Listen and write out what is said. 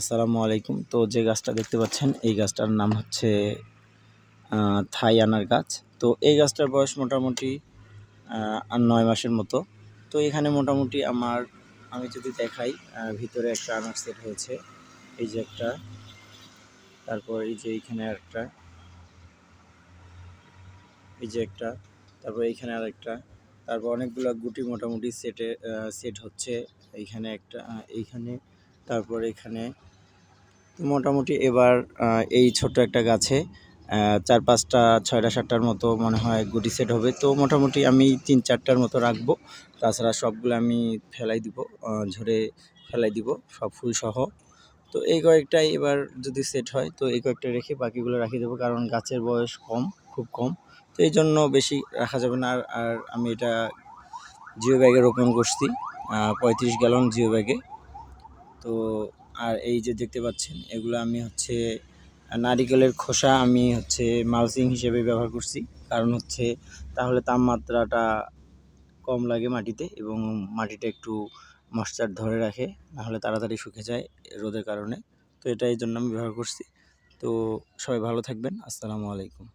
আসসালামু আলাইকুম। তো যে গাছটা দেখতে পাচ্ছেন এই গাছটার নাম হচ্ছে থাই আনার গাছ। তো এই গাছটার বয়স মোটামুটি ৯ মাসের মতো। তো এখানে মোটামুটি আমি যদি দেখাই, ভিতরে একটা আনার সেট হয়েছে, এই যে একটা, তারপর এই যে এইখানে একটা, এই যে একটা, তারপর এইখানে আরেকটা, তারপর অনেকগুলো গুটি মোটামুটি সেট হচ্ছে। এইখানে একটা, এইখানে, তারপর এখানে। তো মোটামুটি এবার এই ছোট্ট একটা গাছে ৪-৫টা ৬টা ৭টার মতো মনে হয় গুটি সেট হবে। তো মোটামুটি আমি ৩-৪টার মতো রাখবো, তাছাড়া সবগুলো আমি ফেলাই দিব, ঝরে ফেলাই দিব সব ফুলসহ। তো এই কয়েকটাই এবার যদি সেট হয় তো এই কয়েকটা রেখে বাকিগুলো রাখি দেবো, কারণ গাছের বয়স কম, খুব কম। তো এই জন্য বেশি রাখা যাবে না। আর আমি এটা জিও ব্যাগে রোপণ করছি, ৩৫ গ্যালন জিও ব্যাগে। তো আর এই যে দেখতে পাচ্ছেন এগুলো আমি হচ্ছে নারিকেলের খোসা আমি হচ্ছে মালচিং হিসেবে ব্যবহার করছি, কারণ হচ্ছে তাহলে তাপমাত্রাটা কম লাগে মাটিতে এবং মাটিটা একটু ময়েশ্চার ধরে রাখে, নাহলে তাড়াতাড়ি শুকিয়ে যায় রোদের কারণে। তো এটা এই জন্য আমি ব্যবহার করছি। তো সবাই ভালো থাকবেন। আসসালামু আলাইকুম।